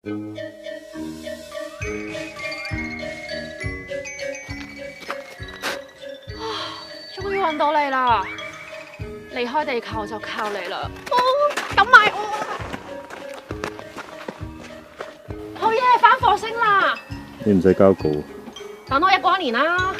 終於揾到你啦！離開地球就靠你啦！咁埋我啊！好嘢，返火星啦！你唔使交稿。等我1年啦！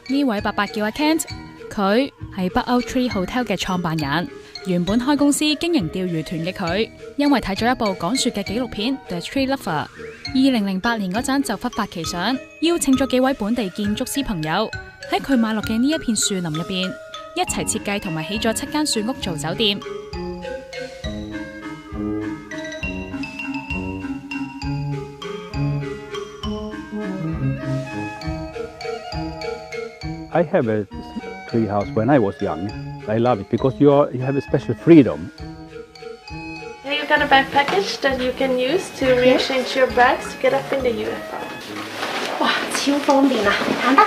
呢位伯伯叫阿 Kent， 佢係北歐 Tree Hotel 嘅創辦人。原本開公司經營釣魚團嘅佢，因為睇咗一部講雪嘅紀錄片《The Tree Lover》，2008年嗰陣就忽發奇想，邀請咗幾位本地建築師朋友喺佢買落嘅呢一片樹林入邊，一齊設計同埋起咗7間樹屋做酒店。I have a tree house when I was young. I love it because you have a special freedom. Yeah, you've got a bag package that you can use to rearrange your bags to get up in the UFO. 哇，超方便啊，簡單，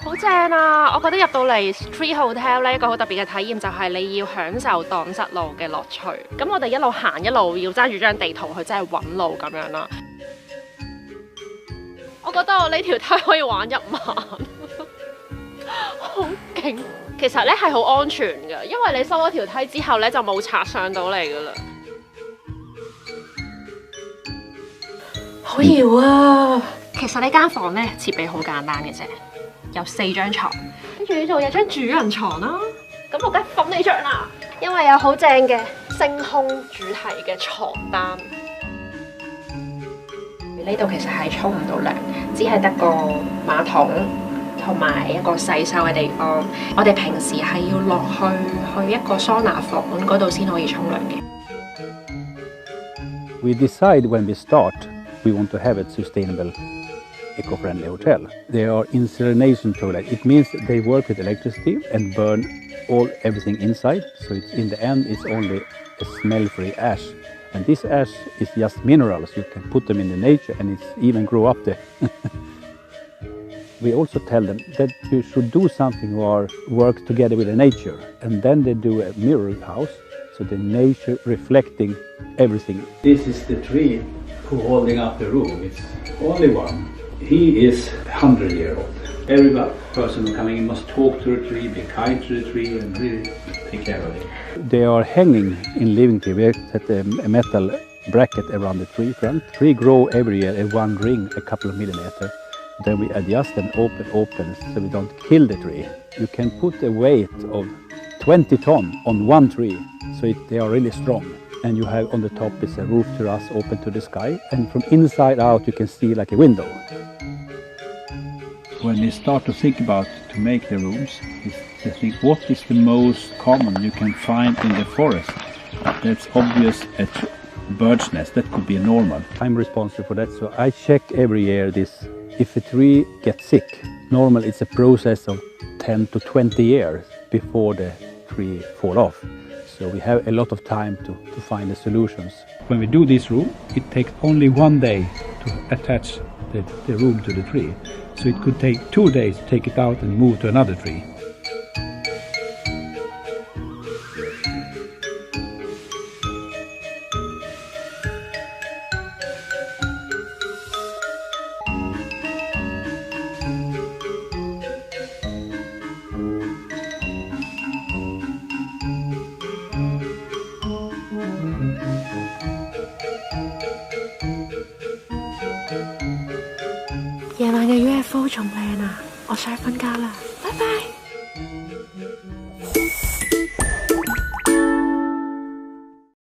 好正啊！我覺得入到嚟 Tree Hotel 咧，一個好特別嘅體驗就係你要享受蕩失路嘅樂趣。咁我哋一路行一路要揸住張地圖去真係揾路咁樣啦。我覺得我呢條梯可以玩1晚，好勁！其實咧係好安全嘅，因為你收咗條梯之後咧就冇賊上到嚟噶啦。好搖啊！其實呢間房咧設備好簡單嘅啫，有4張床，跟住呢度有張主人床啦。咁我梗係瞓呢張啦，因為有好正嘅星空主題嘅床單。呢度其實係沖唔到涼，只係得個馬桶同埋一個洗手嘅地方。我哋平時係要落去一個桑拿房嗰度先可以沖涼嘅。We decide when we start, we want to have a sustainable, eco-friendly hotel. They are incineration toilets. It means they work with electricity and burn everything inside. So in the end, it's only a smell-free ash. And this ash is just minerals. You can put them in the nature and it's even grow up there. We also tell them that you should do something or work together with the nature. And then they do a mirror house, so the nature reflecting everything. This is the tree who holding up the room. It's only one. He is 100-year-old. Every person coming in must talk to the tree, be kind to the tree and really take care of it. They are hanging in living tree. We set a metal bracket around the tree front. Tree grow every year in one ring, a couple of millimeters. Then we adjust and open so we don't kill the tree. You can put a weight of 20 tons on one tree, so they are really strong. And you have on the top is a roof terrace open to the sky, and from inside out you can see like a window. When we start to think about to make the rooms, is to think what is the most common you can find in the forest. That's obvious at bird's nest, that could be normal. I'm responsible for that, so I check every year this. If a tree gets sick, normally it's a process of 10 to 20 years before the tree fall off. So we have a lot of time to find the solutions. When we do this room, it takes only 1 day to attach the room to the tree. So it could take 2 days to take it out and move to another tree.夜晚嘅 UFO 仲靚啊！我想瞓覺啦，拜拜。